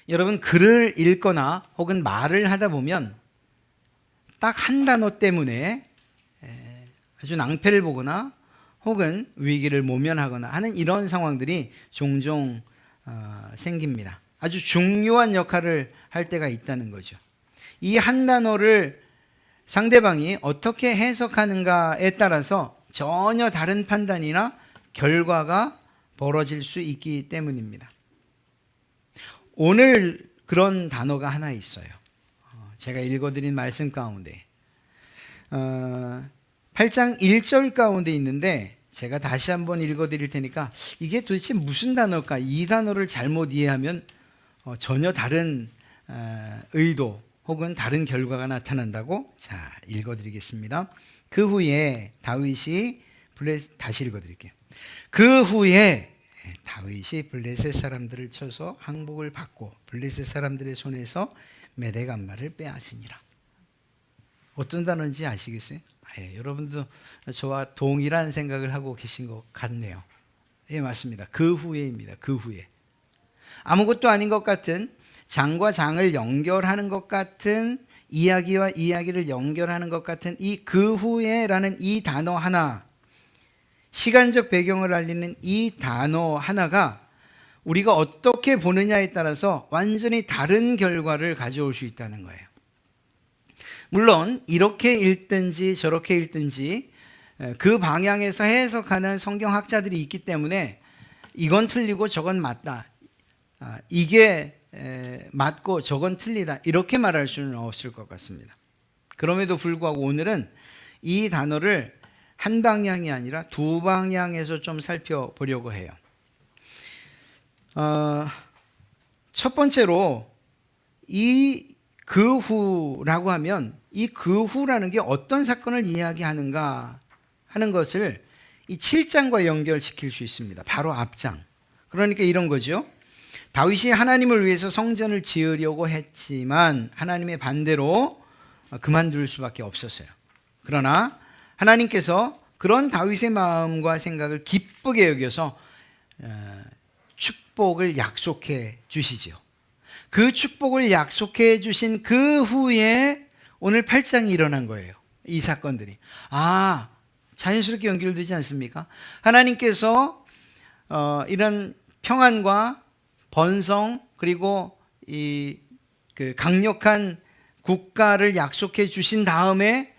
여러분, 글을 읽거나 혹은 말을 하다 보면 딱 한 단어 때문에 아주 낭패를 보거나 혹은 위기를 모면하거나 하는 이런 상황들이 종종 생깁니다. 아주 중요한 역할을 할 때가 있다는 거죠. 이 한 단어를 상대방이 어떻게 해석하는가에 따라서 전혀 다른 판단이나 결과가 벌어질 수 있기 때문입니다. 오늘 그런 단어가 하나 있어요. 제가 읽어드린 말씀 가운데 8장 1절 가운데 있는데, 제가 다시 한번 읽어드릴 테니까 이게 도대체 무슨 단어일까? 이 단어를 잘못 이해하면 전혀 다른 의도 혹은 다른 결과가 나타난다고. 자, 읽어드리겠습니다. 그 후에 다윗이 다시 읽어드릴게요. 그 후에 다윗이 블레셋 사람들을 쳐서 항복을 받고 블레셋 사람들의 손에서 메대간말을 빼앗으니라. 어떤 단어인지 아시겠어요? 여러분도 저와 동일한 생각을 하고 계신 것 같네요. 예, 맞습니다. 그 후에입니다. 그 후에. 아무것도 아닌 것 같은, 장과 장을 연결하는 것 같은, 이야기와 이야기를 연결하는 것 같은 이 그 후에라는 이 단어 하나, 시간적 배경을 알리는 이 단어 하나가 우리가 어떻게 보느냐에 따라서 완전히 다른 결과를 가져올 수 있다는 거예요. 물론 이렇게 읽든지 저렇게 읽든지 그 방향에서 해석하는 성경학자들이 있기 때문에 이건 틀리고 저건 맞다, 이게 맞고 저건 틀리다, 이렇게 말할 수는 없을 것 같습니다. 그럼에도 불구하고 오늘은 이 단어를 한 방향이 아니라 두 방향에서 좀 살펴보려고 해요. 첫 번째로 이 그 후라고 하면 이 그 후라는 게 어떤 사건을 이야기하는가 하는 것을 이 7장과 연결시킬 수 있습니다. 바로 앞장. 그러니까 이런 거죠. 다윗이 하나님을 위해서 성전을 지으려고 했지만 하나님의 반대로 그만둘 수밖에 없었어요. 그러나 하나님께서 그런 다윗의 마음과 생각을 기쁘게 여겨서 축복을 약속해 주시죠. 그 축복을 약속해 주신 그 후에 오늘 8장이 일어난 거예요. 이 사건들이. 자연스럽게 연결되지 않습니까? 하나님께서 이런 평안과 번성 그리고 그 강력한 국가를 약속해 주신 다음에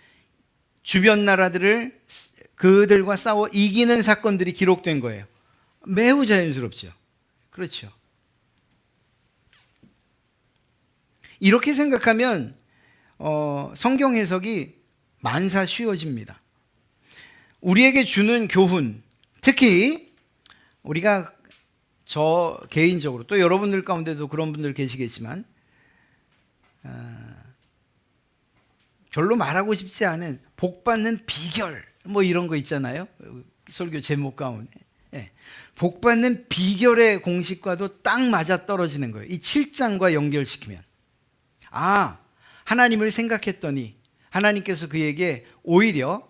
주변 나라들을 그들과 싸워 이기는 사건들이 기록된 거예요. 매우 자연스럽죠. 그렇죠. 이렇게 생각하면 성경 해석이 만사 쉬워집니다. 우리에게 주는 교훈, 특히 우리가 저 개인적으로 또 여러분들 가운데도 그런 분들 계시겠지만 별로 말하고 싶지 않은 복받는 비결 뭐 이런 거 있잖아요. 설교 제목 가운데. 복받는 비결의 공식과도 딱 맞아 떨어지는 거예요. 이 7장과 연결시키면. 하나님을 생각했더니 하나님께서 그에게 오히려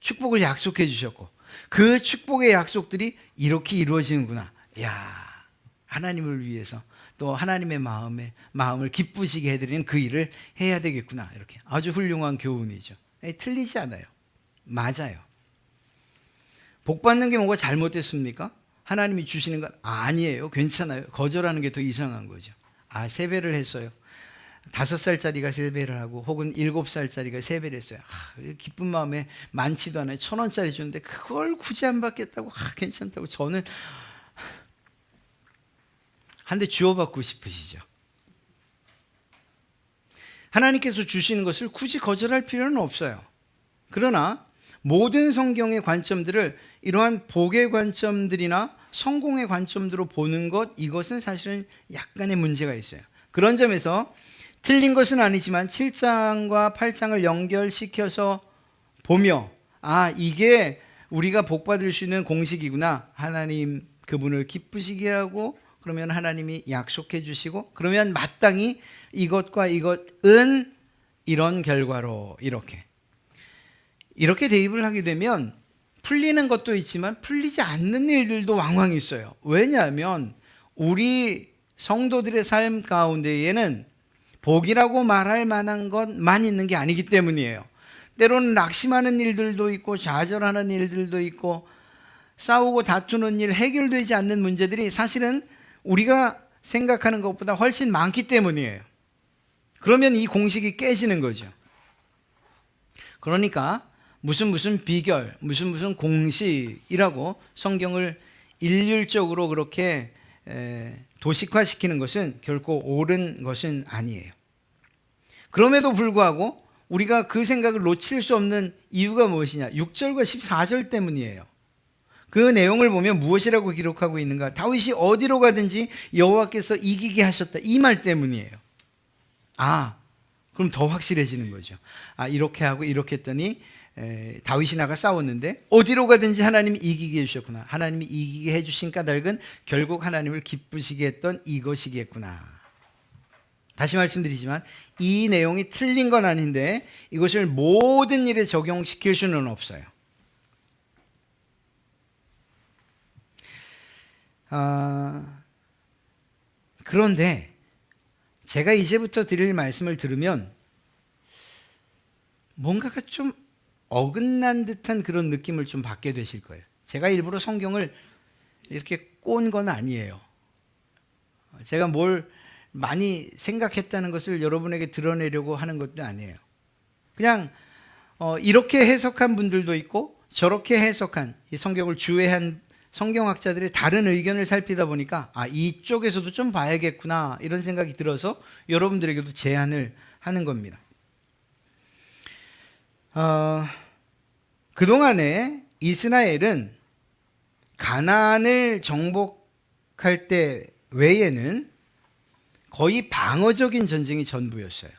축복을 약속해 주셨고 그 축복의 약속들이 이렇게 이루어지는구나. 하나님을 위해서 또 하나님의 마음을 기쁘시게 해드리는 그 일을 해야 되겠구나. 이렇게 아주 훌륭한 교훈이죠. 틀리지 않아요. 맞아요. 복 받는 게 뭐가 잘못됐습니까? 하나님이 주시는 건 아니에요. 괜찮아요. 거절하는 게 더 이상한 거죠. 세배를 했어요. 5살짜리가 세배를 하고 혹은 7살짜리가 세배를 했어요. 기쁜 마음에 많지도 않아요. 1,000원짜리 주는데 그걸 굳이 안 받겠다고. 괜찮다고. 저는 한 대 주워받고 싶으시죠. 하나님께서 주시는 것을 굳이 거절할 필요는 없어요. 그러나 모든 성경의 관점들을 이러한 복의 관점들이나 성공의 관점으로 보는 것, 이것은 사실은 약간의 문제가 있어요. 그런 점에서 틀린 것은 아니지만 7장과 8장을 연결시켜서 보며 이게 우리가 복받을 수 있는 공식이구나. 하나님 그분을 기쁘시게 하고 그러면 하나님이 약속해 주시고 그러면 마땅히 이것과 이것은 이런 결과로 이렇게 대입을 하게 되면 풀리는 것도 있지만 풀리지 않는 일들도 왕왕 있어요. 왜냐하면 우리 성도들의 삶 가운데에는 복이라고 말할 만한 것만 있는 게 아니기 때문이에요. 때로는 낙심하는 일들도 있고 좌절하는 일들도 있고 싸우고 다투는 일, 해결되지 않는 문제들이 사실은 우리가 생각하는 것보다 훨씬 많기 때문이에요. 그러면 이 공식이 깨지는 거죠. 그러니까 무슨 비결, 무슨 공식이라고 성경을 일률적으로 그렇게 도식화시키는 것은 결코 옳은 것은 아니에요. 그럼에도 불구하고 우리가 그 생각을 놓칠 수 없는 이유가 무엇이냐? 6절과 14절 때문이에요. 그 내용을 보면 무엇이라고 기록하고 있는가? 다윗이 어디로 가든지 여호와께서 이기게 하셨다. 이 말 때문이에요. 그럼 더 확실해지는 거죠. 이렇게 하고 이렇게 했더니 다윗이 나가 싸웠는데 어디로 가든지 하나님이 이기게 해주셨구나. 하나님이 이기게 해주신 까닭은 결국 하나님을 기쁘시게 했던 이것이겠구나. 다시 말씀드리지만 이 내용이 틀린 건 아닌데 이것을 모든 일에 적용시킬 수는 없어요. 그런데 제가 이제부터 드릴 말씀을 들으면 뭔가가 좀 어긋난 듯한 그런 느낌을 좀 받게 되실 거예요. 제가 일부러 성경을 이렇게 꼰 건 아니에요. 제가 뭘 많이 생각했다는 것을 여러분에게 드러내려고 하는 것도 아니에요. 그냥 이렇게 해석한 분들도 있고 저렇게 해석한 이 성경을 주해한 성경학자들의 다른 의견을 살피다 보니까 이쪽에서도 좀 봐야겠구나 이런 생각이 들어서 여러분들에게도 제안을 하는 겁니다. 그동안에 이스라엘은 가나안을 정복할 때 외에는 거의 방어적인 전쟁이 전부였어요.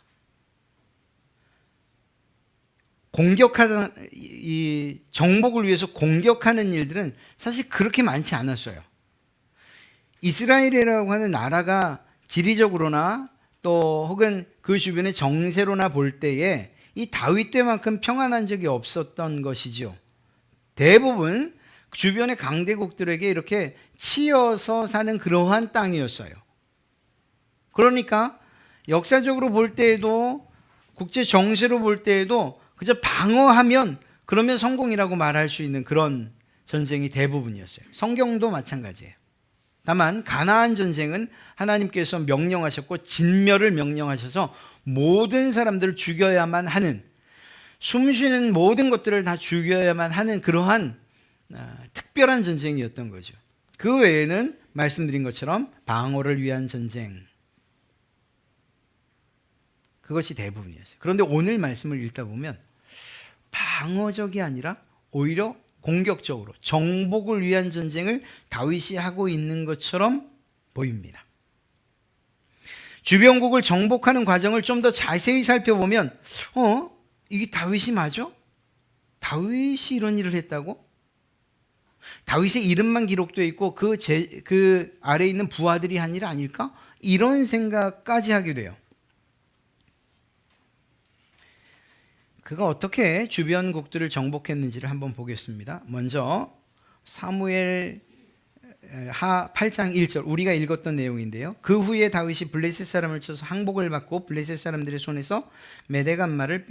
이 정복을 위해서 공격하는 일들은 사실 그렇게 많지 않았어요. 이스라엘이라고 하는 나라가 지리적으로나 또 혹은 그 주변의 정세로나 볼 때에 이 다윗 때만큼 평안한 적이 없었던 것이죠. 대부분 주변의 강대국들에게 이렇게 치여서 사는 그러한 땅이었어요. 그러니까 역사적으로 볼 때에도 국제 정세로 볼 때에도 그저 방어하면 그러면 성공이라고 말할 수 있는 그런 전쟁이 대부분이었어요. 성경도 마찬가지예요. 다만 가나안 전쟁은 하나님께서 명령하셨고 진멸을 명령하셔서 모든 사람들을 죽여야만 하는, 숨쉬는 모든 것들을 다 죽여야만 하는 그러한 특별한 전쟁이었던 거죠. 그 외에는 말씀드린 것처럼 방어를 위한 전쟁, 그것이 대부분이었어요. 그런데 오늘 말씀을 읽다 보면 방어적이 아니라 오히려 공격적으로 정복을 위한 전쟁을 다윗이 하고 있는 것처럼 보입니다. 주변국을 정복하는 과정을 좀 더 자세히 살펴보면 이게 다윗이 맞아? 다윗이 이런 일을 했다고? 다윗의 이름만 기록되어 있고 그 아래에 있는 부하들이 한 일 아닐까? 이런 생각까지 하게 돼요. 그가 어떻게 주변국들을 정복했는지를 한번 보겠습니다. 먼저 사무엘 하 8장 1절 우리가 읽었던 내용인데요. 그 후에 다윗이 블레셋 사람을 쳐서 항복을 받고 블레셋 사람들의 손에서 메대간말을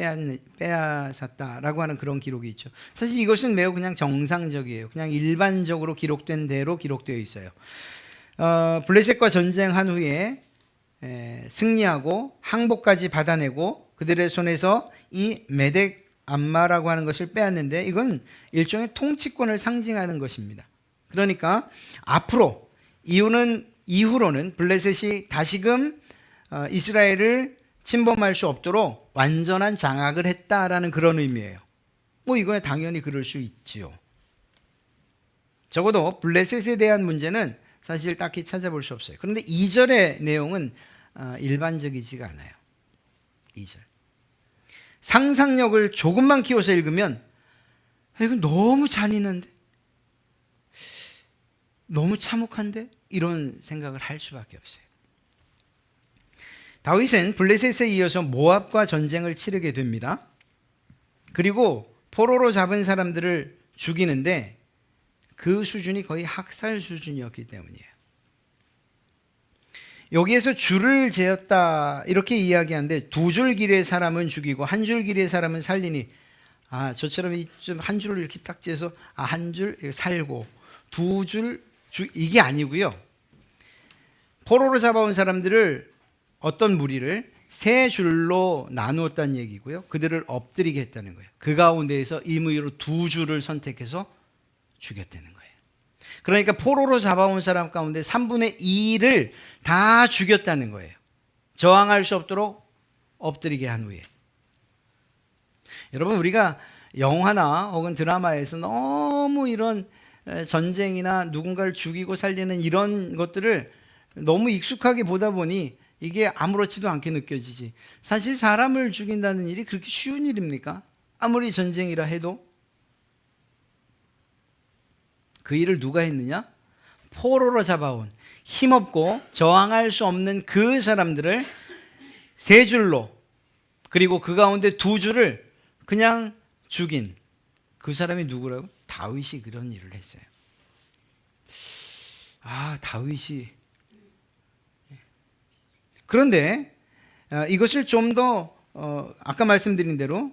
빼앗았다라고 하는 그런 기록이 있죠. 사실 이것은 매우 그냥 정상적이에요. 그냥 일반적으로 기록된 대로 기록되어 있어요. 블레셋과 전쟁한 후에 승리하고 항복까지 받아내고 그들의 손에서 이 메덱 암마라고 하는 것을 빼앗는데 이건 일종의 통치권을 상징하는 것입니다. 그러니까 이후로는 블레셋이 다시금 이스라엘을 침범할 수 없도록 완전한 장악을 했다라는 그런 의미예요. 이거야 당연히 그럴 수 있지요. 적어도 블레셋에 대한 문제는 사실 딱히 찾아볼 수 없어요. 그런데 2절의 내용은 일반적이지가 않아요. 2절. 상상력을 조금만 키워서 읽으면 이거 너무 잔인한데? 너무 참혹한데? 이런 생각을 할 수밖에 없어요. 다윗은 블레셋에 이어서 모압과 전쟁을 치르게 됩니다. 그리고 포로로 잡은 사람들을 죽이는데 그 수준이 거의 학살 수준이었기 때문이에요. 여기에서 줄을 재었다 이렇게 이야기하는데 두 줄 길이의 사람은 죽이고 한 줄 길이의 사람은 살리니 저처럼 좀 한 줄을 이렇게 딱 재서 한 줄 살고 두 줄 이게 아니고요. 포로로 잡아온 사람들을 어떤 무리를 세 줄로 나누었다는 얘기고요. 그들을 엎드리게 했다는 거예요. 그 가운데에서 임의로 두 줄을 선택해서 죽였다는 거예요. 그러니까 포로로 잡아온 사람 가운데 3분의 2를 다 죽였다는 거예요. 저항할 수 없도록 엎드리게 한 후에. 여러분, 우리가 영화나 혹은 드라마에서 너무 이런 전쟁이나 누군가를 죽이고 살리는 이런 것들을 너무 익숙하게 보다 보니 이게 아무렇지도 않게 느껴지지. 사실 사람을 죽인다는 일이 그렇게 쉬운 일입니까? 아무리 전쟁이라 해도. 그 일을 누가 했느냐? 포로로 잡아온 힘없고 저항할 수 없는 그 사람들을 세 줄로, 그리고 그 가운데 두 줄을 그냥 죽인 그 사람이 누구라고? 다윗이 그런 일을 했어요. 다윗이. 그런데 이것을 좀 더 아까 말씀드린 대로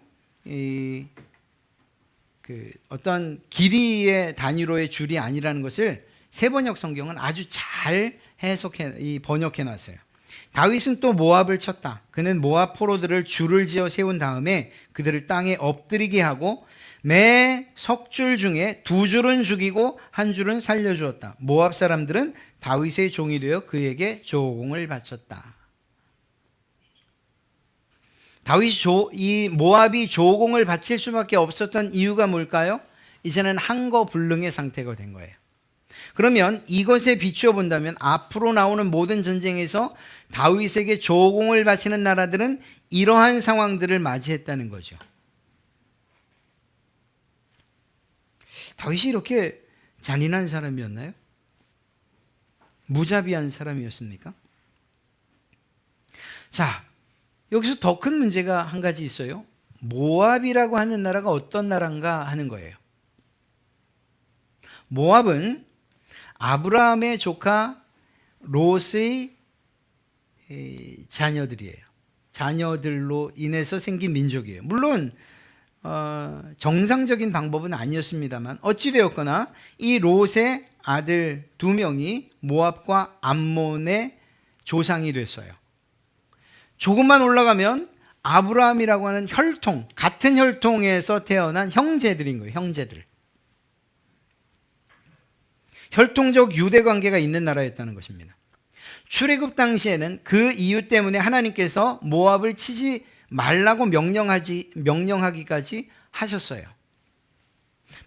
어떤 길이의 단위로의 줄이 아니라는 것을 세번역 성경은 아주 잘 번역해 놨어요. 다윗은 또 모압을 쳤다. 그는 모압 포로들을 줄을 지어 세운 다음에 그들을 땅에 엎드리게 하고 매 석줄 중에 두 줄은 죽이고 한 줄은 살려주었다. 모압 사람들은 다윗의 종이 되어 그에게 조공을 바쳤다. 이 모압이 조공을 바칠 수밖에 없었던 이유가 뭘까요? 이제는 한거불능의 상태가 된 거예요. 그러면 이것에 비추어 본다면 앞으로 나오는 모든 전쟁에서 다윗에게 조공을 바치는 나라들은 이러한 상황들을 맞이했다는 거죠. 다윗이 이렇게 잔인한 사람이었나요? 무자비한 사람이었습니까? 자, 여기서 더 큰 문제가 한 가지 있어요. 모압이라고 하는 나라가 어떤 나라인가 하는 거예요. 모압은 아브라함의 조카 롯의 자녀들이에요. 자녀들로 인해서 생긴 민족이에요. 물론 정상적인 방법은 아니었습니다만 어찌되었거나 이 롯의 아들 두 명이 모압과 암몬의 조상이 됐어요. 조금만 올라가면 아브라함이라고 하는 혈통, 같은 혈통에서 태어난 형제들인 거예요. 형제들. 혈통적 유대 관계가 있는 나라였다는 것입니다. 출애굽 당시에는 그 이유 때문에 하나님께서 모압을 치지 말라고 명령하기까지 하셨어요.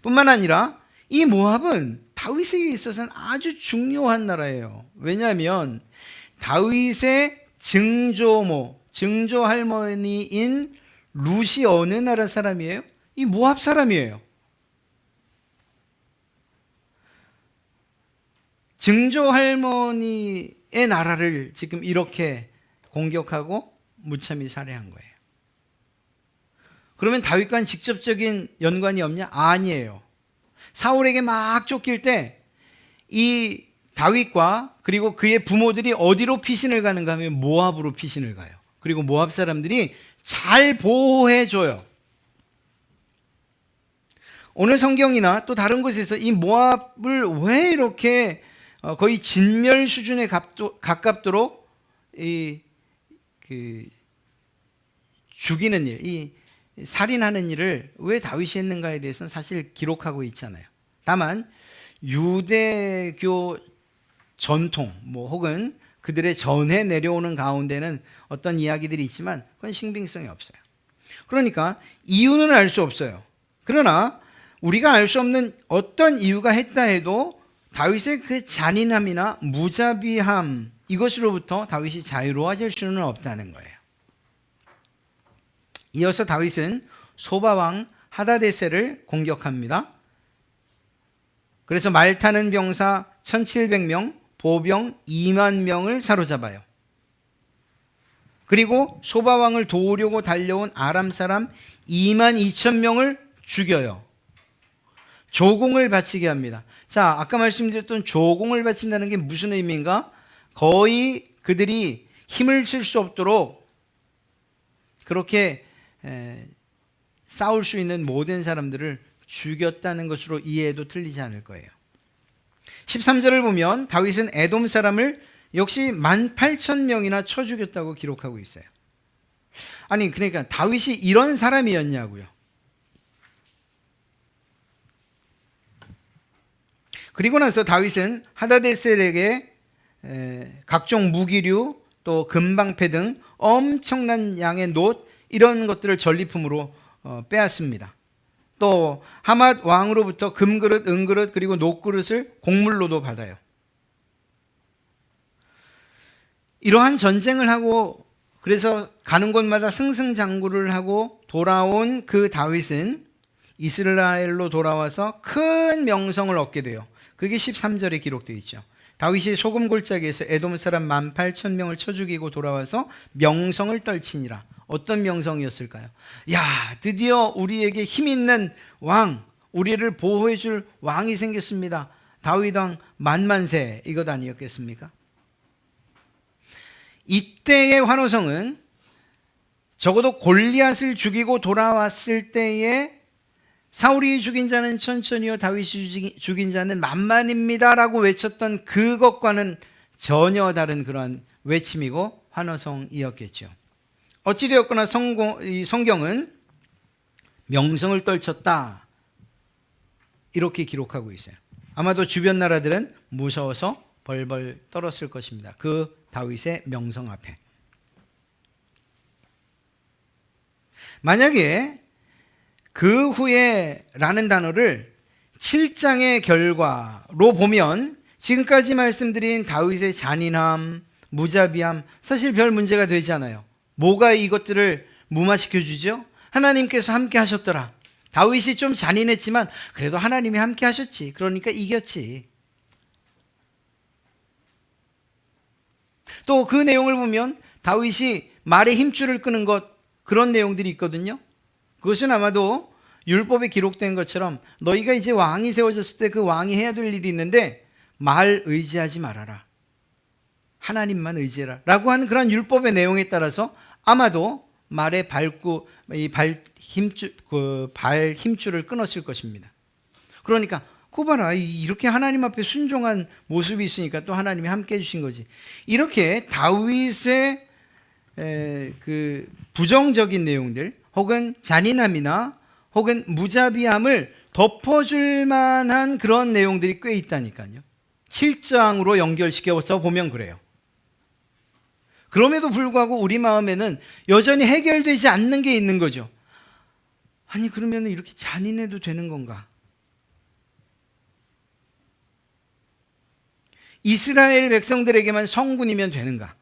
뿐만 아니라 이 모압은 다윗에게 있어서는 아주 중요한 나라예요. 왜냐하면 다윗의 증조 할머니인 룻이 어느 나라 사람이에요? 이 모압 사람이에요. 증조 할머니의 나라를 지금 이렇게 공격하고 무참히 살해한 거예요. 그러면 다윗과는 직접적인 연관이 없냐? 아니에요. 사울에게 막 쫓길 때 이 다윗과 그리고 그의 부모들이 어디로 피신을 가는가 하면 모압으로 피신을 가요. 그리고 모압 사람들이 잘 보호해줘요. 오늘 성경이나 또 다른 곳에서 이 모압을 왜 이렇게 거의 진멸 수준에 가깝도록 죽이는 일, 이 살인하는 일을 왜 다윗이 했는가에 대해서는 사실 기록하고 있잖아요. 다만 유대교 전통 혹은 그들의 전해 내려오는 가운데는 어떤 이야기들이 있지만 그건 신빙성이 없어요. 그러니까 이유는 알 수 없어요. 그러나 우리가 알 수 없는 어떤 이유가 했다 해도 다윗의 그 잔인함이나 무자비함, 이것으로부터 다윗이 자유로워질 수는 없다는 거예요. 이어서 다윗은 소바왕 하다데셀을 공격합니다. 그래서 말 타는 병사 1700명, 보병 2만 명을 사로잡아요. 그리고 소바왕을 도우려고 달려온 아람 사람 2만 2천 명을 죽여요. 조공을 바치게 합니다. 자, 아까 말씀드렸던 조공을 바친다는 게 무슨 의미인가? 거의 그들이 힘을 쓸 수 없도록 그렇게 싸울 수 있는 모든 사람들을 죽였다는 것으로 이해해도 틀리지 않을 거예요. 13절을 보면 다윗은 에돔 사람을 역시 18,000명이나 쳐 죽였다고 기록하고 있어요. 아니 그러니까 다윗이 이런 사람이었냐고요. 그리고 나서 다윗은 하다데셀에게 각종 무기류 또 금방패 등 엄청난 양의 놋 이런 것들을 전리품으로 빼앗습니다. 또 하맛 왕으로부터 금그릇, 은그릇 그리고 놋그릇을 곡물로도 받아요. 이러한 전쟁을 하고 그래서 가는 곳마다 승승장구를 하고 돌아온 그 다윗은 이스라엘로 돌아와서 큰 명성을 얻게 돼요. 그게 13절에 기록되어 있죠. 다윗이 소금 골짜기에서 에돔 사람 18,000명을 쳐 죽이고 돌아와서 명성을 떨치니라. 어떤 명성이었을까요? 야, 드디어 우리에게 힘 있는 왕, 우리를 보호해 줄 왕이 생겼습니다. 다윗 왕 만만세, 이것 아니었겠습니까? 이때의 환호성은 적어도 골리앗을 죽이고 돌아왔을 때에 사울이 죽인 자는 천천히요 다윗이 죽인 자는 만만입니다 라고 외쳤던 그것과는 전혀 다른 그러한 외침이고 환호성이었겠죠. 어찌되었거나 이 성경은 명성을 떨쳤다 이렇게 기록하고 있어요. 아마도 주변 나라들은 무서워서 벌벌 떨었을 것입니다. 그 다윗의 명성 앞에. 만약에 그 후에 라는 단어를 7장의 결과로 보면 지금까지 말씀드린 다윗의 잔인함, 무자비함 사실 별 문제가 되지 않아요. 뭐가 이것들을 무마시켜 주죠? 하나님께서 함께 하셨더라. 다윗이 좀 잔인했지만 그래도 하나님이 함께 하셨지. 그러니까 이겼지. 또 그 내용을 보면 다윗이 말의 힘줄을 끄는 것 그런 내용들이 있거든요. 그것은 아마도 율법에 기록된 것처럼 너희가 이제 왕이 세워졌을 때 그 왕이 해야 될 일이 있는데 말 의지하지 말아라. 하나님만 의지해라. 라고 하는 그런 율법의 내용에 따라서 아마도 말의 발 힘줄을 끊었을 것입니다. 그러니까 그 봐라. 이렇게 하나님 앞에 순종한 모습이 있으니까 또 하나님이 함께 해주신 거지. 이렇게 다윗의 그 부정적인 내용들 혹은 잔인함이나 혹은 무자비함을 덮어줄 만한 그런 내용들이 꽤 있다니까요. 7장으로 연결시켜서 보면 그래요. 그럼에도 불구하고 우리 마음에는 여전히 해결되지 않는 게 있는 거죠. 아니 그러면 이렇게 잔인해도 되는 건가? 이스라엘 백성들에게만 성군이면 되는가?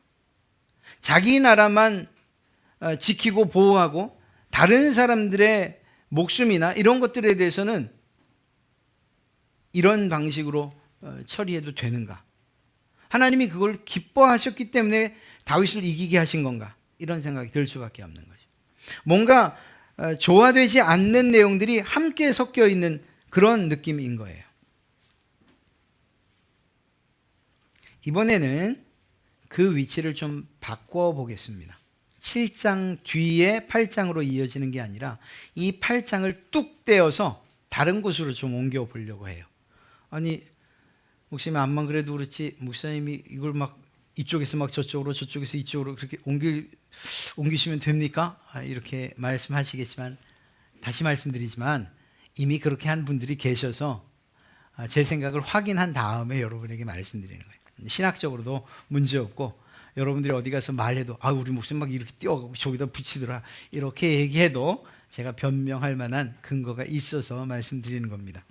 자기 나라만 지키고 보호하고 다른 사람들의 목숨이나 이런 것들에 대해서는 이런 방식으로 처리해도 되는가? 하나님이 그걸 기뻐하셨기 때문에 다윗을 이기게 하신 건가? 이런 생각이 들 수밖에 없는 거죠. 뭔가 조화되지 않는 내용들이 함께 섞여 있는 그런 느낌인 거예요. 이번에는 그 위치를 좀 바꿔 보겠습니다. 7장 뒤에 8장으로 이어지는 게 아니라 이 8장을 뚝 떼어서 다른 곳으로 좀 옮겨 보려고 해요. 아니 목사님 암만 그래도 그렇지 목사님이 이걸 막 이쪽에서 막 저쪽으로 저쪽에서 이쪽으로 그렇게 옮기시면 됩니까? 이렇게 말씀하시겠지만 다시 말씀드리지만 이미 그렇게 한 분들이 계셔서 제 생각을 확인한 다음에 여러분에게 말씀드리는 거예요. 신학적으로도 문제없고 여러분들이 어디 가서 말해도 우리 목사님 막 이렇게 띄워가고 저기다 붙이더라 이렇게 얘기해도 제가 변명할 만한 근거가 있어서 말씀드리는 겁니다.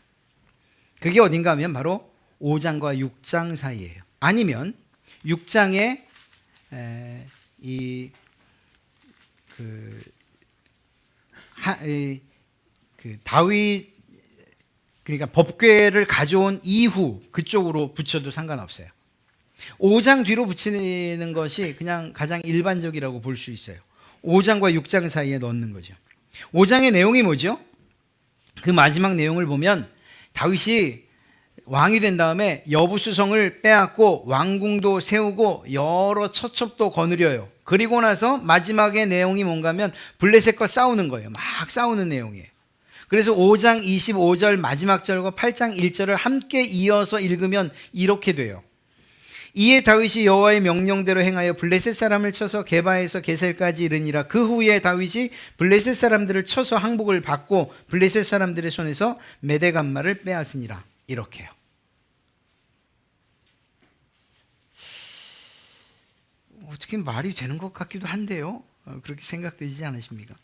그게 어딘가 하면 바로 5장과 6장 사이예요. 아니면 6장에 다윗 그러니까 법궤를 가져온 이후 그쪽으로 붙여도 상관없어요. 5장 뒤로 붙이는 것이 그냥 가장 일반적이라고 볼 수 있어요. 5장과 6장 사이에 넣는 거죠. 5장의 내용이 뭐죠? 그 마지막 내용을 보면 다윗이 왕이 된 다음에 여부수성을 빼앗고 왕궁도 세우고 여러 처첩도 거느려요. 그리고 나서 마지막에 내용이 뭔가 하면 블레셋과 싸우는 거예요. 막 싸우는 내용이에요. 그래서 5장 25절 마지막 절과 8장 1절을 함께 이어서 읽으면 이렇게 돼요. 이에 다윗이 여호와의 명령대로 행하여 블레셋 사람을 쳐서 게바에서 게셀까지 이르니라. 그 후에 다윗이 블레셋 사람들을 쳐서 항복을 받고 블레셋 사람들의 손에서 메대간마를 빼앗으니라. 이렇게요. 어떻게 말이 되는 것 같기도 한데요. 그렇게 생각되지 않으십니까?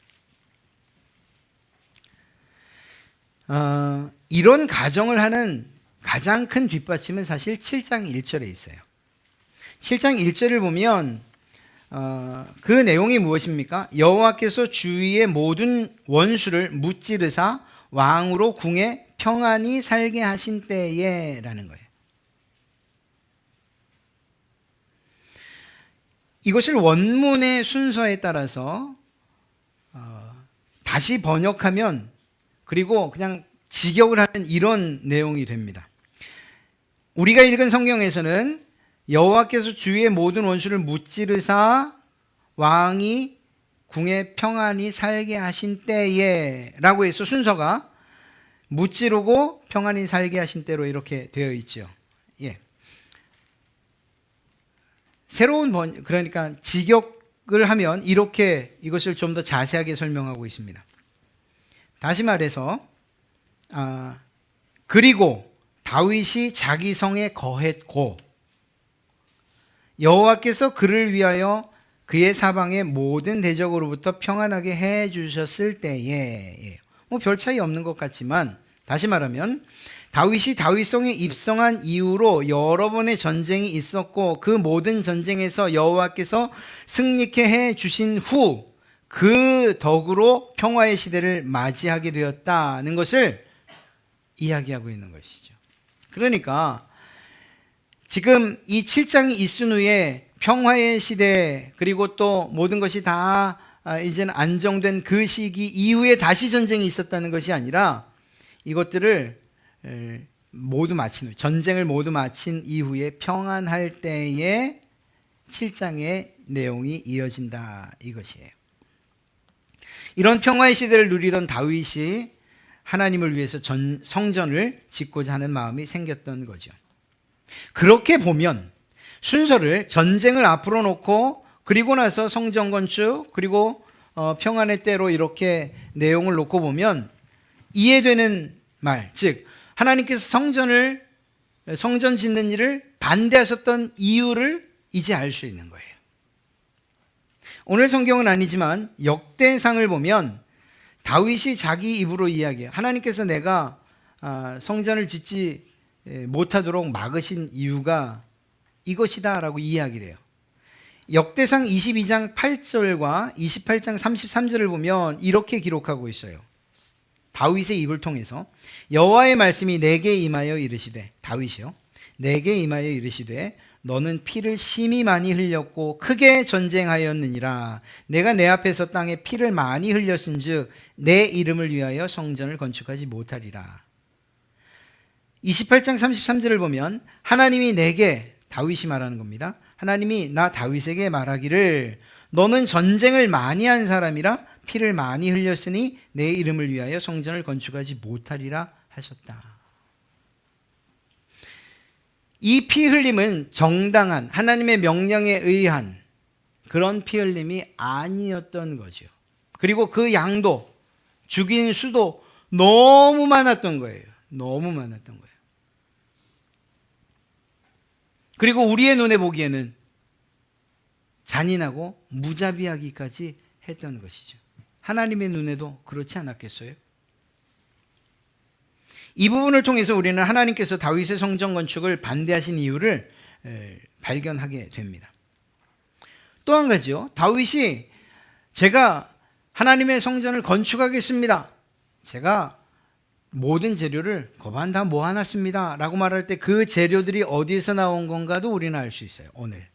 이런 가정을 하는 가장 큰 뒷받침은 사실 7장 1절에 있어요. 7장 1절을 보면 그 내용이 무엇입니까? 여호와께서 주위의 모든 원수를 무찌르사 왕으로 궁에 평안히 살게 하신 때에 라는 거예요. 이것을 원문의 순서에 따라서 다시 번역하면 그리고 그냥 직역을 하는 이런 내용이 됩니다. 우리가 읽은 성경에서는 여호와께서 주위의 모든 원수를 무찌르사 왕이 궁에 평안히 살게 하신 때에 라고 해서 순서가 무찌르고 평안히 살게 하신 때로 이렇게 되어 있죠. 예. 새로운 그러니까 직역을 하면 이렇게 이것을 좀 더 자세하게 설명하고 있습니다. 다시 말해서 그리고 다윗이 자기 성에 거했고 여호와께서 그를 위하여 그의 사방의 모든 대적으로부터 평안하게 해 주셨을 때에 뭐 별 차이 없는 것 같지만 다시 말하면 다윗이 다윗성에 입성한 이후로 여러 번의 전쟁이 있었고 그 모든 전쟁에서 여호와께서 승리케 해 주신 후 그 덕으로 평화의 시대를 맞이하게 되었다는 것을 이야기하고 있는 것이죠. 그러니까 지금 이 7장이 있은 후에 평화의 시대 그리고 또 모든 것이 다 이제는 안정된 그 시기 이후에 다시 전쟁이 있었다는 것이 아니라 이것들을 모두 마친 후 전쟁을 모두 마친 이후에 평안할 때에 7장의 내용이 이어진다 이것이에요. 이런 평화의 시대를 누리던 다윗이 하나님을 위해서 성전을 짓고자 하는 마음이 생겼던 거죠. 그렇게 보면 순서를 전쟁을 앞으로 놓고 그리고 나서 성전 건축 그리고 평안의 때로 이렇게 내용을 놓고 보면 이해되는 말, 즉 하나님께서 성전 짓는 일을 반대하셨던 이유를 이제 알 수 있는 거예요. 오늘 성경은 아니지만 역대상을 보면 다윗이 자기 입으로 이야기해요. 하나님께서 내가 성전을 짓지 못하도록 막으신 이유가 이것이다 라고 이야기를 해요. 역대상 22장 8절과 28장 33절을 보면 이렇게 기록하고 있어요. 다윗의 입을 통해서 여호와의 말씀이 내게 임하여 이르시되 다윗이요 내게 임하여 이르시되 너는 피를 심히 많이 흘렸고 크게 전쟁하였느니라. 내가 내 앞에서 땅에 피를 많이 흘렸은즉 내 이름을 위하여 성전을 건축하지 못하리라. 28장 33절을 보면 하나님이 내게 다윗이 말하는 겁니다. 하나님이 나 다윗에게 말하기를 너는 전쟁을 많이 한 사람이라 피를 많이 흘렸으니 내 이름을 위하여 성전을 건축하지 못하리라 하셨다. 이 피 흘림은 정당한 하나님의 명령에 의한 그런 피 흘림이 아니었던 거죠. 그리고 그 양도 죽인 수도 너무 많았던 거예요. 너무 많았던 거예요. 그리고 우리의 눈에 보기에는 잔인하고 무자비하기까지 했던 것이죠. 하나님의 눈에도 그렇지 않았겠어요? 이 부분을 통해서 우리는 하나님께서 다윗의 성전 건축을 반대하신 이유를 발견하게 됩니다. 또 한 가지요. 다윗이 제가 하나님의 성전을 건축하겠습니다. 제가 모든 재료를 거반 다 모아놨습니다. 라고 말할 때 그 재료들이 어디에서 나온 건가도 우리는 알 수 있어요. 오늘.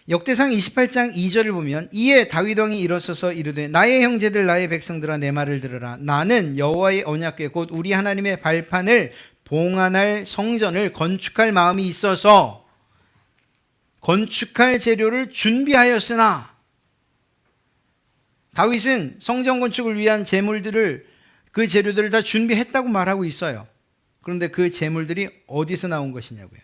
역대상 28장 2절을 보면 이에 다윗 왕이 일어서서 이르되 나의 형제들 나의 백성들아 내 말을 들으라. 나는 여호와의 언약궤 곧 우리 하나님의 발판을 봉안할 성전을 건축할 마음이 있어서 건축할 재료를 준비하였으나, 다윗은 성전 건축을 위한 재물들을, 그 재료들을 다 준비했다고 말하고 있어요. 그런데 그 재물들이 어디서 나온 것이냐고요.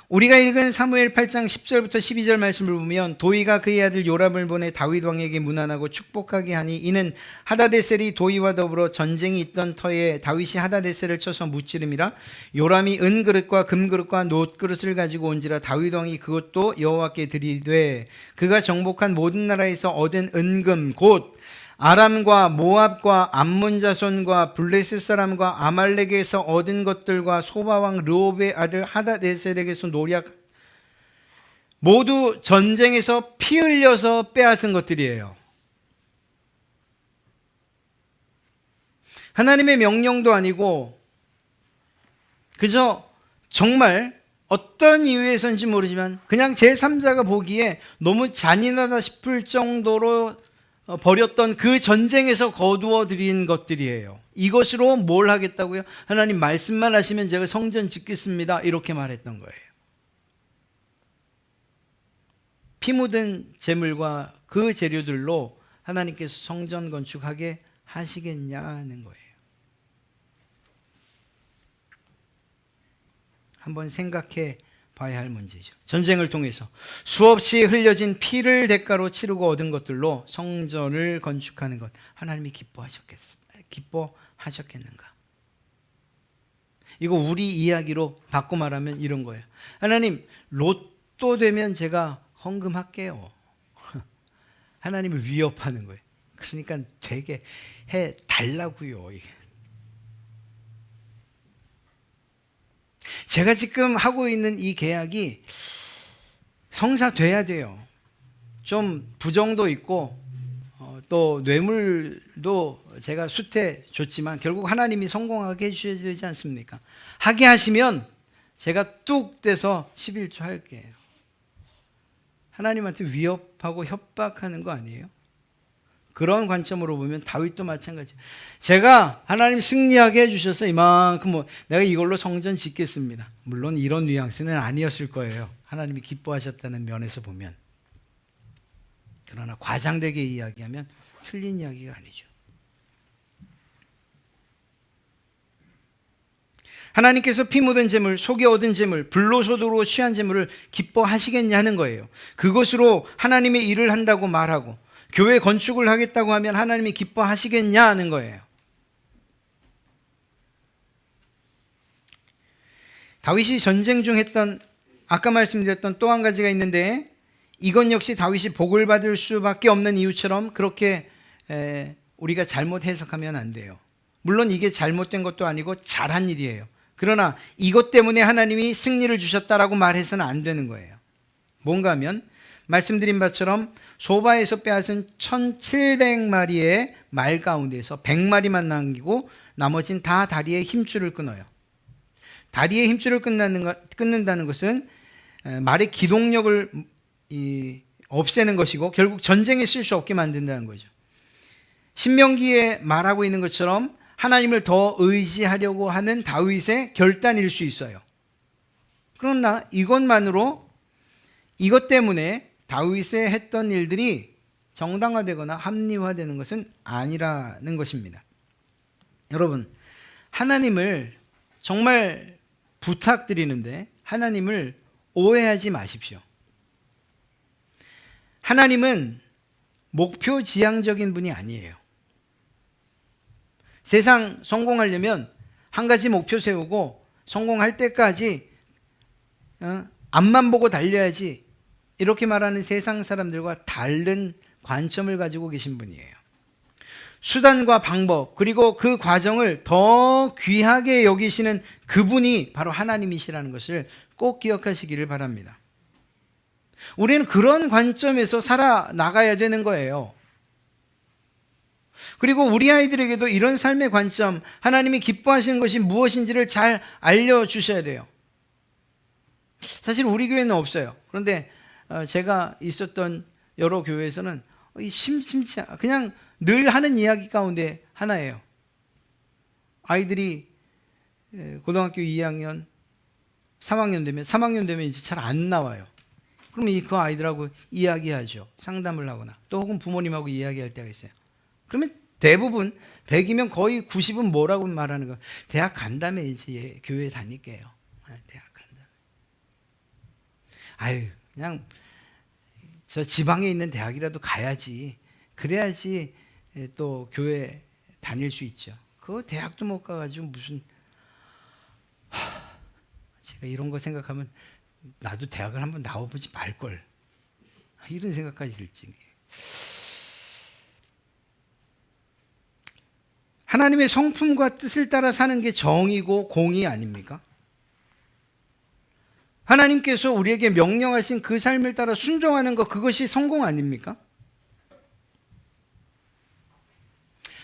우리가 읽은 사무엘 8장 10절부터 12절 말씀을 보면 도이가 그의 아들 요람을 보내 다윗 왕에게 문안하고 축복하게 하니 이는 하다데셀이 도이와 더불어 전쟁이 있던 터에 다윗이 하다데셀을 쳐서 무찌름이라. 요람이 은그릇과 금그릇과 놋그릇을 가지고 온지라 다윗 왕이 그것도 여호와께 드리되 그가 정복한 모든 나라에서 얻은 은금 곧 아람과 모압과 암몬 자손과 블레셋 사람과 아말렉에서 얻은 것들과 소바왕 르홉의 아들 하다데셀에게서 노략, 모두 전쟁에서 피 흘려서 빼앗은 것들이에요. 하나님의 명령도 아니고 그저 정말 어떤 이유에서인지 모르지만 그냥 제3자가 보기에 너무 잔인하다 싶을 정도로 버렸던 그 전쟁에서 거두어 드린 것들이에요. 이것으로 뭘 하겠다고요? 하나님 말씀만 하시면 제가 성전 짓겠습니다, 이렇게 말했던 거예요. 피 묻은 재물과 그 재료들로 하나님께서 성전 건축하게 하시겠냐는 거예요. 한번 생각해 봐야 할 문제죠. 전쟁을 통해서 수없이 흘려진 피를 대가로 치르고 얻은 것들로 성전을 건축하는 것, 하나님이 기뻐하셨겠는가? 이거 우리 이야기로 바꿔 말하면 이런 거예요. 하나님, 로또 되면 제가 헌금할게요. 하나님을 위협하는 거예요. 그러니까 되게 해달라고요. 이게. 제가 지금 하고 있는 이 계약이 성사돼야 돼요. 좀 부정도 있고 또 뇌물도 제가 수태 줬지만 결국 하나님이 성공하게 해주셔야 되지 않습니까? 하게 하시면 제가 뚝 떼서 11조 할게요. 하나님한테 위협하고 협박하는 거 아니에요? 그런 관점으로 보면 다윗도 마찬가지예요. 제가 하나님 승리하게 해주셔서 이만큼 내가 이걸로 성전 짓겠습니다. 물론 이런 뉘앙스는 아니었을 거예요. 하나님이 기뻐하셨다는 면에서 보면. 그러나 과장되게 이야기하면 틀린 이야기가 아니죠. 하나님께서 피 묻은 재물, 속에 얻은 재물, 불로소득으로 취한 재물을 기뻐하시겠냐는 거예요. 그것으로 하나님의 일을 한다고 말하고 교회 건축을 하겠다고 하면 하나님이 기뻐하시겠냐 하는 거예요. 다윗이 전쟁 중 했던, 아까 말씀드렸던 또 한 가지가 있는데, 이건 역시 다윗이 복을 받을 수밖에 없는 이유처럼 그렇게 우리가 잘못 해석하면 안 돼요. 물론 이게 잘못된 것도 아니고 잘한 일이에요. 그러나 이것 때문에 하나님이 승리를 주셨다라고 말해서는 안 되는 거예요. 뭔가 하면 말씀드린 바처럼 소바에서 빼앗은 1700마리의 말 가운데서 100마리만 남기고 나머지는 다 다리에 힘줄을 끊어요. 다리에 힘줄을 끊는다는 것은 말의 기동력을 없애는 것이고 결국 전쟁에 쓸 수 없게 만든다는 거죠. 신명기에 말하고 있는 것처럼 하나님을 더 의지하려고 하는 다윗의 결단일 수 있어요. 그러나 이것 때문에 다윗의 했던 일들이 정당화되거나 합리화되는 것은 아니라는 것입니다. 여러분, 하나님을 정말 부탁드리는데 하나님을 오해하지 마십시오. 하나님은 목표 지향적인 분이 아니에요. 세상 성공하려면 한 가지 목표 세우고 성공할 때까지 앞만 보고 달려야지, 이렇게 말하는 세상 사람들과 다른 관점을 가지고 계신 분이에요. 수단과 방법, 그리고 그 과정을 더 귀하게 여기시는 그분이 바로 하나님이시라는 것을 꼭 기억하시기를 바랍니다. 우리는 그런 관점에서 살아나가야 되는 거예요. 그리고 우리 아이들에게도 이런 삶의 관점, 하나님이 기뻐하시는 것이 무엇인지를 잘 알려주셔야 돼요. 사실 우리 교회는 없어요. 그런데 제가 있었던 여러 교회에서는 심심치 그냥 늘 하는 이야기 가운데 하나예요. 아이들이 고등학교 2학년, 3학년 되면 이제 잘 안 나와요. 그러면 그 아이들하고 이야기하죠. 상담을 하거나 또 혹은 부모님하고 이야기할 때가 있어요. 그러면 대부분 100이면 거의 90은 뭐라고 말하는 거예요? 대학 간다며 이제 교회 다닐게요. 대학 간다며. 아유, 그냥 저 지방에 있는 대학이라도 가야지. 그래야지 또 교회 다닐 수 있죠. 그 대학도 못 가가지고 무슨 제가 이런 거 생각하면 나도 대학을 한번 나와보지 말걸 이런 생각까지 들지. 하나님의 성품과 뜻을 따라 사는 게 정의고 공의 아닙니까? 하나님께서 우리에게 명령하신 그 삶을 따라 순종하는 것, 그것이 성공 아닙니까?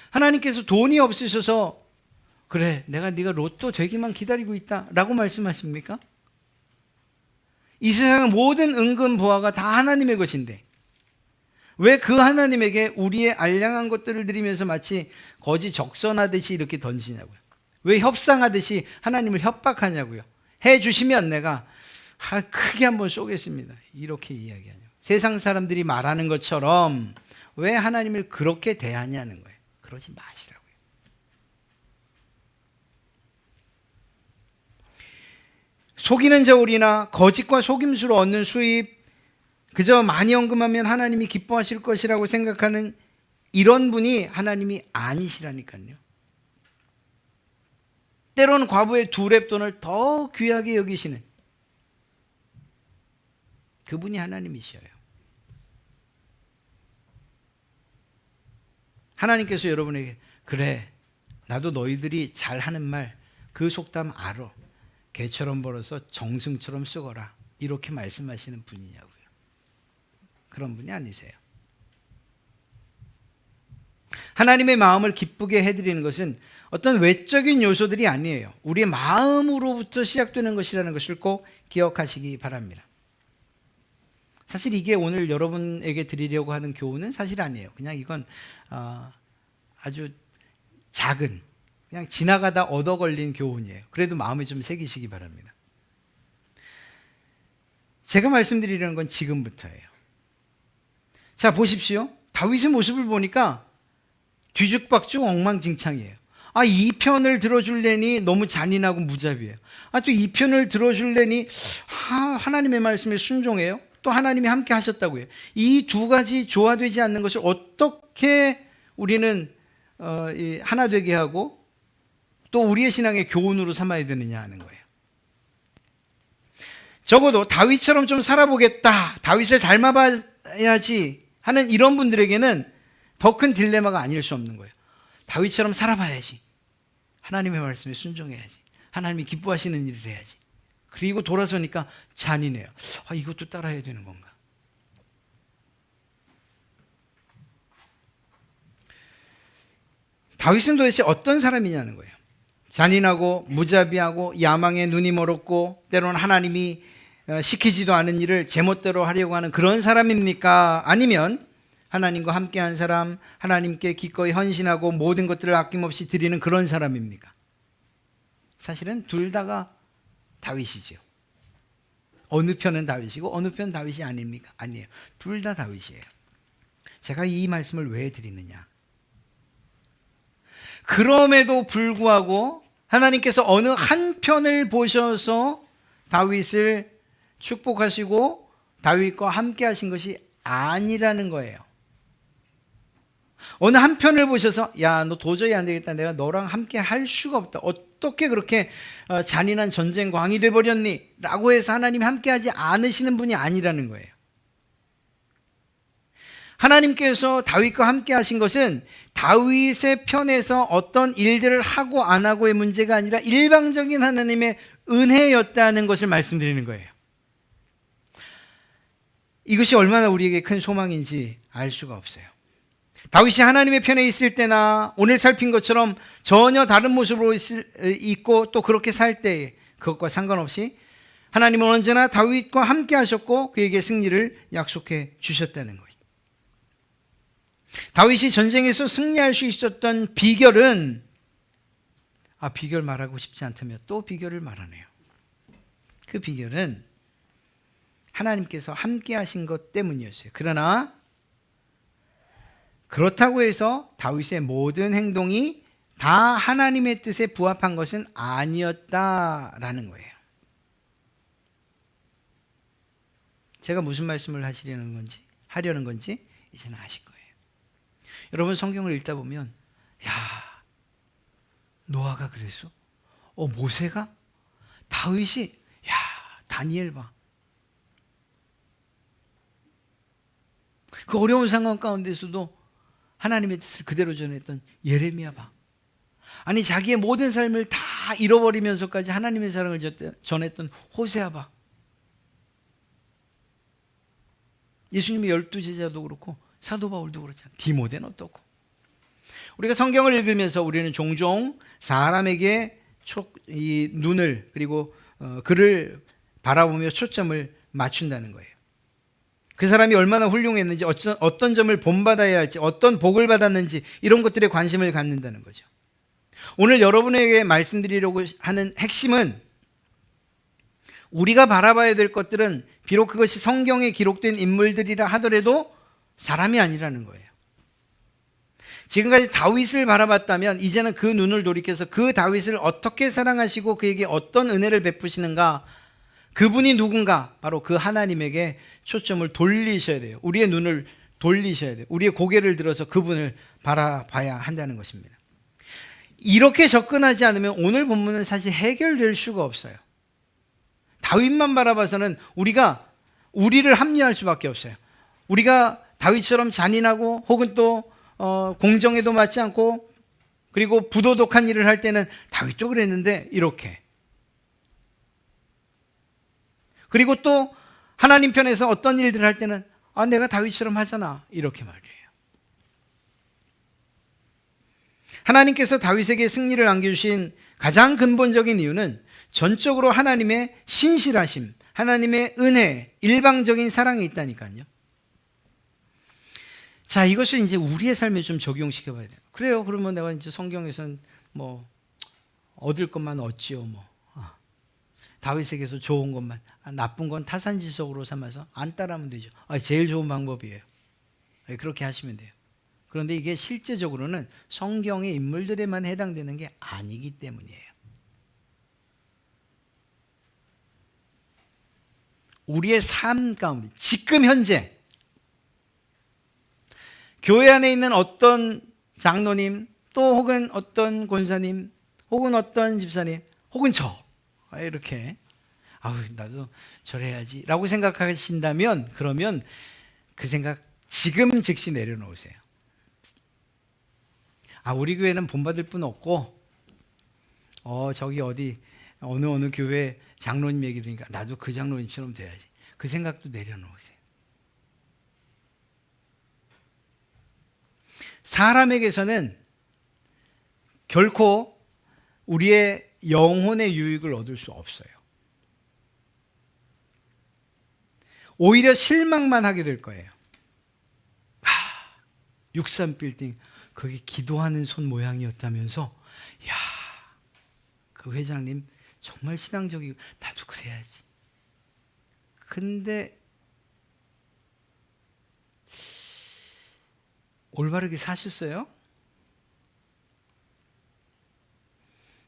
하나님께서 돈이 없으셔서 그래 내가 네가 로또 되기만 기다리고 있다 라고 말씀하십니까? 이 세상의 모든 은근 보화가 다 하나님의 것인데 왜 그 하나님에게 우리의 알량한 것들을 드리면서 마치 거지 적선하듯이 이렇게 던지냐고요. 왜 협상하듯이 하나님을 협박하냐고요. 해주시면 내가 크게 한번 쏘겠습니다 이렇게 이야기하냐고. 세상 사람들이 말하는 것처럼 왜 하나님을 그렇게 대하냐는 거예요. 그러지 마시라고요. 속이는 저울이나 거짓과 속임수로 얻는 수입, 그저 많이 언급하면 하나님이 기뻐하실 것이라고 생각하는 이런 분이 하나님이 아니시라니까요. 때로는 과부의 2렙돈을 더 귀하게 여기시는 그분이 하나님이셔요. 하나님께서 여러분에게 그래 나도 너희들이 잘하는 말 그 속담 알아. 개처럼 벌어서 정승처럼 쓰거라. 이렇게 말씀하시는 분이냐고요. 그런 분이 아니세요. 하나님의 마음을 기쁘게 해드리는 것은 어떤 외적인 요소들이 아니에요. 우리의 마음으로부터 시작되는 것이라는 것을 꼭 기억하시기 바랍니다. 사실 이게 오늘 여러분에게 드리려고 하는 교훈은 사실 아니에요. 그냥 이건 아주 작은 그냥 지나가다 얻어 걸린 교훈이에요. 그래도 마음에 좀 새기시기 바랍니다. 제가 말씀드리려는 건 지금부터예요. 자 보십시오. 다윗의 모습을 보니까 뒤죽박죽 엉망진창이에요. 이 편을 들어줄래니 너무 잔인하고 무자비해요. 또 이 편을 들어줄래니 하나님의 말씀에 순종해요. 또 하나님이 함께 하셨다고 해요. 이 두 가지 조화되지 않는 것을 어떻게 우리는 하나 되게 하고 또 우리의 신앙의 교훈으로 삼아야 되느냐 하는 거예요. 적어도 다윗처럼 좀 살아보겠다, 다윗을 닮아봐야지 하는 이런 분들에게는 더 큰 딜레마가 아닐 수 없는 거예요. 다윗처럼 살아봐야지, 하나님의 말씀에 순종해야지, 하나님이 기뻐하시는 일을 해야지. 그리고 돌아서니까 잔인해요. 이것도 따라해야 되는 건가? 다윗은 도대체 어떤 사람이냐는 거예요. 잔인하고 무자비하고 야망에 눈이 멀었고 때로는 하나님이 시키지도 않은 일을 제멋대로 하려고 하는 그런 사람입니까? 아니면 하나님과 함께한 사람, 하나님께 기꺼이 헌신하고 모든 것들을 아낌없이 드리는 그런 사람입니까? 사실은 둘 다가 다윗이죠. 어느 편은 다윗이고 어느 편은 다윗이 아닙니까? 아니에요. 둘 다 다윗이에요. 제가 이 말씀을 왜 드리느냐? 그럼에도 불구하고 하나님께서 어느 한 편을 보셔서 다윗을 축복하시고 다윗과 함께 하신 것이 아니라는 거예요. 어느 한 편을 보셔서 야, 너 도저히 안 되겠다, 내가 너랑 함께 할 수가 없다, 어떻게 그렇게 잔인한 전쟁 광이 돼버렸니? 라고 해서 하나님이 함께 하지 않으시는 분이 아니라는 거예요. 하나님께서 다윗과 함께 하신 것은 다윗의 편에서 어떤 일들을 하고 안 하고의 문제가 아니라 일방적인 하나님의 은혜였다는 것을 말씀드리는 거예요. 이것이 얼마나 우리에게 큰 소망인지 알 수가 없어요. 다윗이 하나님의 편에 있을 때나 오늘 살핀 것처럼 전혀 다른 모습으로 있고 또 그렇게 살 때 그것과 상관없이 하나님은 언제나 다윗과 함께 하셨고 그에게 승리를 약속해 주셨다는 거예요. 다윗이 전쟁에서 승리할 수 있었던 비결은, 비결 말하고 싶지 않다며 또 비결을 말하네요. 그 비결은 하나님께서 함께 하신 것 때문이었어요. 그러나 그렇다고 해서 다윗의 모든 행동이 다 하나님의 뜻에 부합한 것은 아니었다라는 거예요. 제가 무슨 말씀을 하려는 건지 이제는 아실 거예요. 여러분, 성경을 읽다 보면 노아가 그랬어? 모세가? 다윗이? 다니엘 봐. 그 어려운 상황 가운데서도 하나님의 뜻을 그대로 전했던 예레미야 봐. 아니, 자기의 모든 삶을 다 잃어버리면서까지 하나님의 사랑을 전했던 호세아 봐. 예수님의 12제자도 그렇고 사도 바울도 그렇잖아. 디모데는 어떻고. 우리가 성경을 읽으면서 우리는 종종 사람에게 이 눈을 그리고 그를 바라보며 초점을 맞춘다는 거예요. 그 사람이 얼마나 훌륭했는지, 어떤 점을 본받아야 할지, 어떤 복을 받았는지 이런 것들에 관심을 갖는다는 거죠. 오늘 여러분에게 말씀드리려고 하는 핵심은, 우리가 바라봐야 될 것들은 비록 그것이 성경에 기록된 인물들이라 하더라도 사람이 아니라는 거예요. 지금까지 다윗을 바라봤다면 이제는 그 눈을 돌이켜서 그 다윗을 어떻게 사랑하시고 그에게 어떤 은혜를 베푸시는가, 그분이 누군가, 바로 그 하나님에게 초점을 돌리셔야 돼요. 우리의 눈을 돌리셔야 돼요. 우리의 고개를 들어서 그분을 바라봐야 한다는 것입니다. 이렇게 접근하지 않으면 오늘 본문은 사실 해결될 수가 없어요. 다윗만 바라봐서는 우리를 합리화할 수밖에 없어요. 우리가 다윗처럼 잔인하고 혹은 또 공정에도 맞지 않고 그리고 부도덕한 일을 할 때는 다윗도 그랬는데 이렇게, 그리고 또 하나님 편에서 어떤 일들을 할 때는 내가 다윗처럼 하잖아 이렇게 말이에요. 하나님께서 다윗에게 승리를 안겨주신 가장 근본적인 이유는 전적으로 하나님의 신실하심, 하나님의 은혜, 일방적인 사랑에 있다니까요. 자, 이것을 이제 우리의 삶에 좀 적용시켜 봐야 돼요. 그래요. 그러면 내가 이제 성경에서는 얻을 것만 얻지요. 다윗에게서 좋은 것만, 나쁜 건 타산지석으로 삼아서 안 따라하면 되죠. 제일 좋은 방법이에요. 그렇게 하시면 돼요. 그런데 이게 실제적으로는 성경의 인물들에만 해당되는 게 아니기 때문이에요. 우리의 삶 가운데 지금 현재 교회 안에 있는 어떤 장로님, 또 혹은 어떤 권사님, 혹은 어떤 집사님, 혹은 이렇게 나도 저래야지 라고 생각하신다면, 그러면 그 생각 지금 즉시 내려놓으세요. 우리 교회는 본받을 분 없고 저기 어느 교회 장로님 얘기 들으니까 나도 그 장로님처럼 돼야지, 그 생각도 내려놓으세요. 사람에게서는 결코 우리의 영혼의 유익을 얻을 수 없어요. 오히려 실망만 하게 될 거예요. 63빌딩 그게 기도하는 손 모양이었다면서, 그 회장님 정말 신앙적이고 나도 그래야지. 근데 올바르게 사셨어요?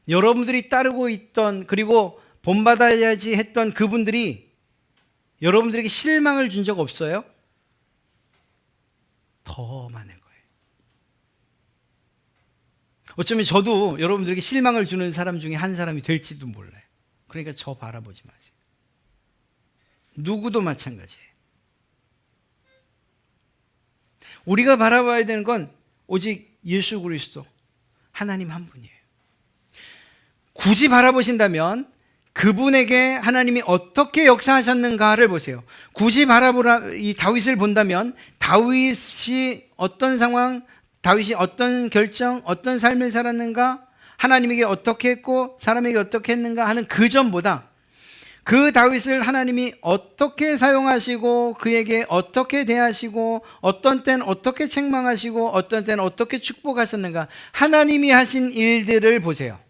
여러분들이 따르고 있던, 그리고 본받아야지 했던 그분들이 여러분들에게 실망을 준 적 없어요? 더 많을 거예요. 어쩌면 저도 여러분들에게 실망을 주는 사람 중에 한 사람이 될지도 몰라요. 그러니까 저 바라보지 마세요. 누구도 마찬가지예요. 우리가 바라봐야 되는 건 오직 예수 그리스도, 하나님 한 분이에요. 굳이 바라보신다면 그분에게 하나님이 어떻게 역사하셨는가를 보세요. 굳이 이 다윗을 본다면 다윗이 어떤 상황, 다윗이 어떤 결정, 어떤 삶을 살았는가, 하나님에게 어떻게 했고 사람에게 어떻게 했는가 하는 그 점보다 그 다윗을 하나님이 어떻게 사용하시고 그에게 어떻게 대하시고 어떤 땐 어떻게 책망하시고 어떤 땐 어떻게 축복하셨는가, 하나님이 하신 일들을 보세요.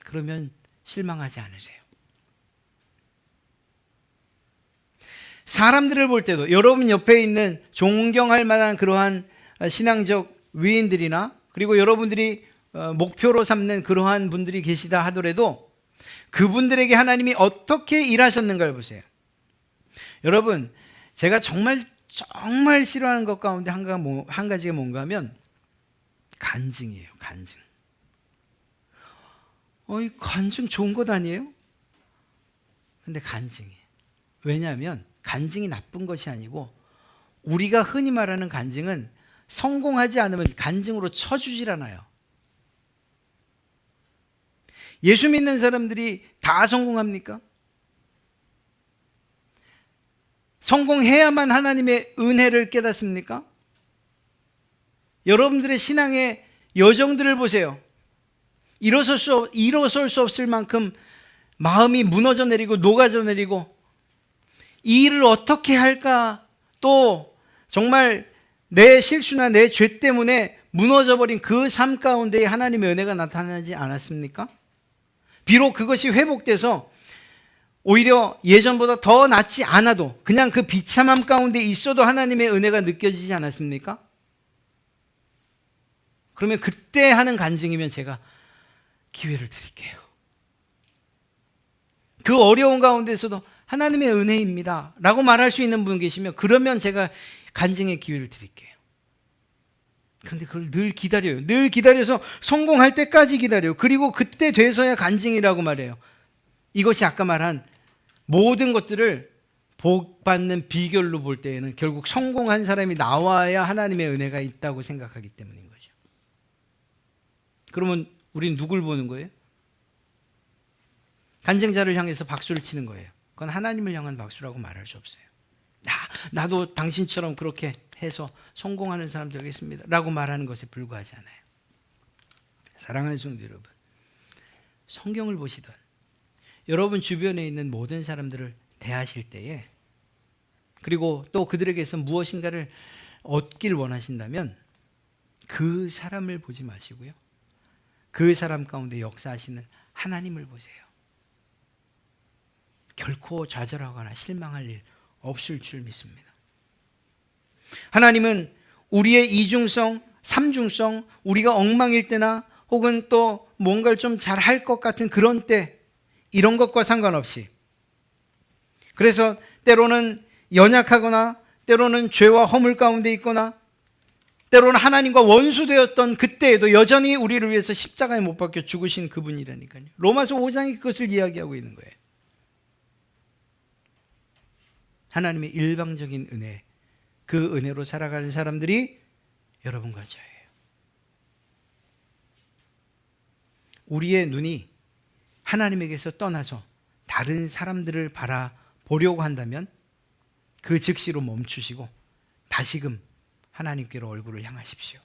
그러면 실망하지 않으세요. 사람들을 볼 때도 여러분 옆에 있는 존경할 만한 그러한 신앙적 위인들이나 그리고 여러분들이 목표로 삼는 그러한 분들이 계시다 하더라도 그분들에게 하나님이 어떻게 일하셨는가를 보세요. 여러분, 제가 정말 싫어하는 것 가운데 한 가지가 뭔가 하면 간증이에요. 간증. 간증 좋은 것 아니에요? 근데 간증이에요. 왜냐하면 간증이 나쁜 것이 아니고, 우리가 흔히 말하는 간증은 성공하지 않으면 간증으로 쳐주질 않아요. 예수 믿는 사람들이 다 성공합니까? 성공해야만 하나님의 은혜를 깨닫습니까? 여러분들의 신앙의 여정들을 보세요. 일어설 수 없을 만큼 마음이 무너져 내리고 녹아져 내리고, 이 일을 어떻게 할까, 또 정말 내 실수나 내 죄 때문에 무너져버린 그 삶 가운데 하나님의 은혜가 나타나지 않았습니까? 비록 그것이 회복돼서 오히려 예전보다 더 낫지 않아도 그냥 그 비참함 가운데 있어도 하나님의 은혜가 느껴지지 않았습니까? 그러면 그때 하는 간증이면 제가 기회를 드릴게요. 그 어려운 가운데서도 하나님의 은혜입니다 라고 말할 수 있는 분 계시면, 그러면 제가 간증의 기회를 드릴게요. 그런데 그걸 늘 기다려요. 늘 기다려서 성공할 때까지 기다려요. 그리고 그때 돼서야 간증이라고 말해요. 이것이 아까 말한 모든 것들을 복받는 비결로 볼 때에는 결국 성공한 사람이 나와야 하나님의 은혜가 있다고 생각하기 때문인 거죠. 그러면 우린 누굴 보는 거예요? 간증자를 향해서 박수를 치는 거예요. 그건 하나님을 향한 박수라고 말할 수 없어요. 나도 당신처럼 그렇게 해서 성공하는 사람 되겠습니다 라고 말하는 것에 불과하지 않아요. 사랑하는 성도 여러분, 성경을 보시던 여러분 주변에 있는 모든 사람들을 대하실 때에, 그리고 또 그들에게서 무엇인가를 얻길 원하신다면 그 사람을 보지 마시고요, 그 사람 가운데 역사하시는 하나님을 보세요. 결코 좌절하거나 실망할 일 없을 줄 믿습니다. 하나님은 우리의 이중성, 삼중성, 우리가 엉망일 때나 혹은 또 뭔가를 좀 잘할 것 같은 그런 때, 이런 것과 상관없이, 그래서 때로는 연약하거나 때로는 죄와 허물 가운데 있거나 때로는 하나님과 원수되었던 그때에도 여전히 우리를 위해서 십자가에 못 박혀 죽으신 그분이라니까요. 로마서 5장이 그것을 이야기하고 있는 거예요. 하나님의 일방적인 은혜, 그 은혜로 살아가는 사람들이 여러분과 저예요. 우리의 눈이 하나님에게서 떠나서 다른 사람들을 바라보려고 한다면 그 즉시로 멈추시고 다시금 하나님께로 얼굴을 향하십시오.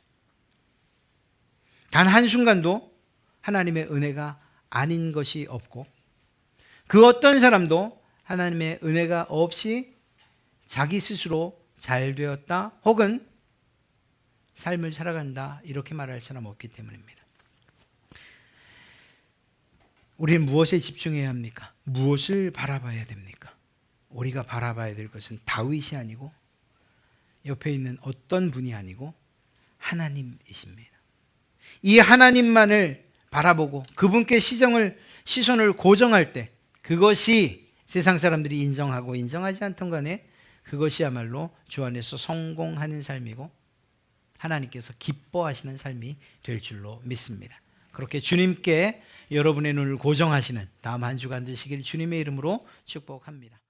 단 한순간도 하나님의 은혜가 아닌 것이 없고, 그 어떤 사람도 하나님의 은혜가 없이 자기 스스로 잘 되었다 혹은 삶을 살아간다 이렇게 말할 사람 없기 때문입니다. 우리는 무엇에 집중해야 합니까? 무엇을 바라봐야 됩니까? 우리가 바라봐야 될 것은 다윗이 아니고 옆에 있는 어떤 분이 아니고 하나님이십니다. 이 하나님만을 바라보고 그분께 시선을 고정할 때, 그것이 세상 사람들이 인정하고 인정하지 않던 간에 그것이야말로 주 안에서 성공하는 삶이고 하나님께서 기뻐하시는 삶이 될 줄로 믿습니다. 그렇게 주님께 여러분의 눈을 고정하시는 다음 한 주간 되시길 주님의 이름으로 축복합니다.